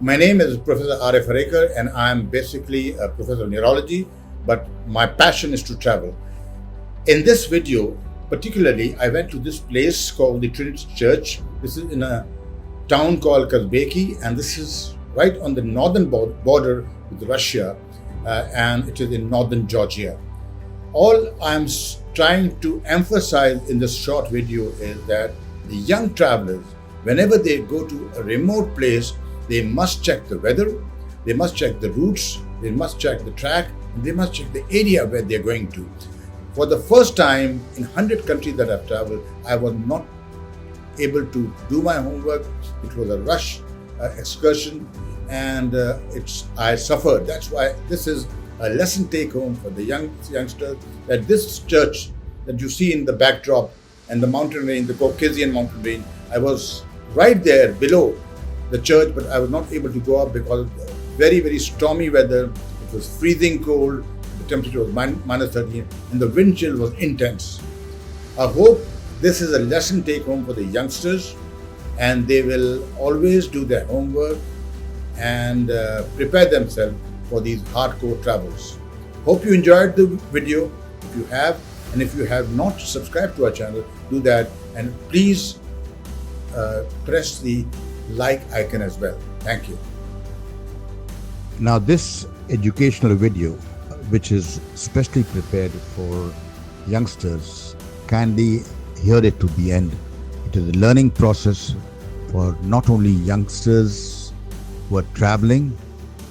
My name is Prof.Arif Herekar, and I'm basically a professor of neurology, but my passion is to travel. In this video, particularly, I went to this place called the Trinity Church. This is in a town called Kazbeki, and this is right on the northern border with Russia, and it is in northern Georgia. All I'm trying to emphasize in this short video is that the young travelers, whenever they go to a remote place, they must check the weather, they must check the routes, they must check the track, and they must check the area where they're going to. For the first time in 100 countries that I've traveled, I was not able to do my homework. It was a rush excursion, and I suffered. That's why this is a lesson take home for the youngsters, that this church that you see in the backdrop and the mountain range, the Caucasian mountain range, I was right there below the church, but I was not able to go up because of the very, very stormy weather. It was freezing cold, the temperature was minus 13, and the wind chill was intense. I hope this is a lesson take home for the youngsters, and they will always do their homework and prepare themselves for these hardcore travels. Hope you enjoyed the video. If you have, and if you have not subscribed to our channel, do that, and please press the like icon as well. Thank you. Now, this educational video, which is specially prepared for youngsters, kindly hear it to the end. It is a learning process for not only youngsters who are traveling,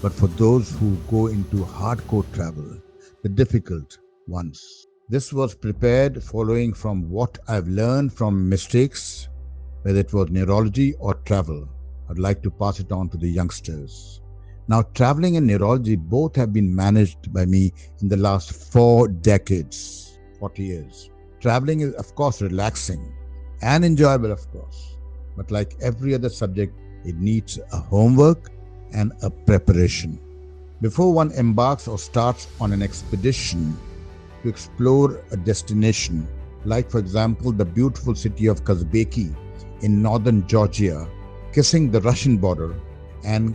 but for those who go into hardcore travel, the difficult ones. This was prepared following from what I've learned from mistakes, whether it was neurology or travel. I'd like to pass it on to the youngsters. Now, traveling and neurology both have been managed by me in the last 4 decades, 40 years. Traveling is, of course, relaxing and enjoyable, of course. But like every other subject, it needs a homework and a preparation. Before one embarks or starts on an expedition to explore a destination, like for example, the beautiful city of Kazbeki in northern Georgia, kissing the Russian border, and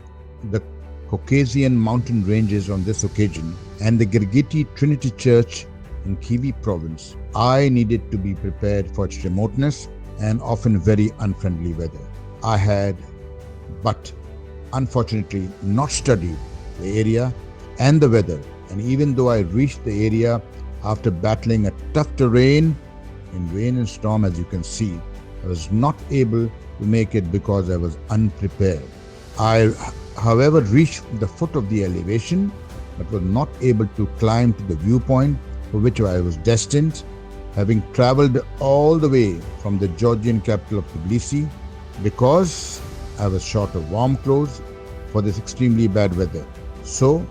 the Caucasian mountain ranges on this occasion, and the Girgiti Trinity Church in Kivi province, I needed to be prepared for its remoteness and often very unfriendly weather. I had, but unfortunately, not studied the area and the weather, and even though I reached the area after battling a tough terrain in rain and storm, as you can see, I was not able to make it because I was unprepared. I, however, reached the foot of the elevation, but was not able to climb to the viewpoint for which I was destined, having traveled all the way from the Georgian capital of Tbilisi, because I was short of warm clothes for this extremely bad weather. So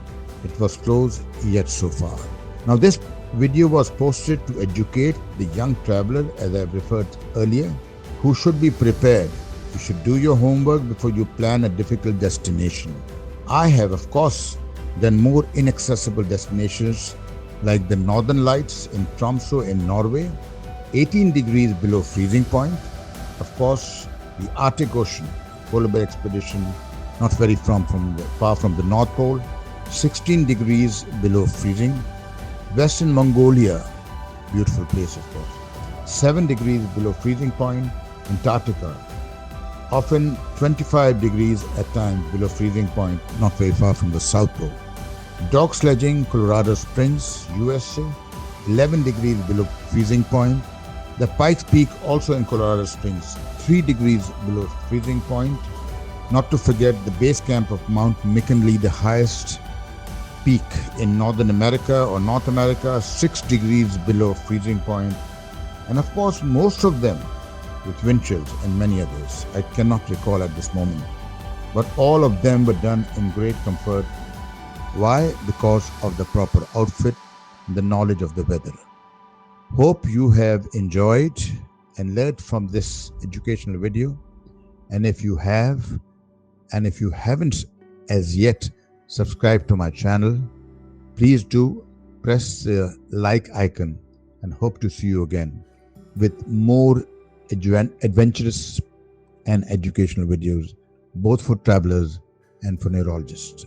it was closed yet so far. Now, this video was posted to educate the young traveler, as I referred earlier, who should be prepared. You should do your homework before you plan a difficult destination. I have, of course, done more inaccessible destinations like the Northern Lights in Tromsø in Norway, 18 degrees below freezing point. Of course, the Arctic Ocean polar bear expedition, not very far from the North Pole, 16 degrees below freezing. Western Mongolia, beautiful place, of course, 7 degrees below freezing point. Antarctica, often 25 degrees at times below freezing point, not very far from the South Pole. Dog sledging, Colorado Springs, USA, 11 degrees below freezing point. The Pikes Peak, also in Colorado Springs, 3 degrees below freezing point. Not to forget the base camp of Mount McKinley, the highest peak in Northern America or North America, 6 degrees below freezing point. And of course, most of them with wind chills and many others. I cannot recall at this moment. But all of them were done in great comfort. Why? Because of the proper outfit and the knowledge of the weather. Hope you have enjoyed and learned from this educational video. And if you have, and if you haven't as yet subscribed to my channel, please do press the like icon, and hope to see you again with more adventurous and educational videos, both for travelers and for neurologists.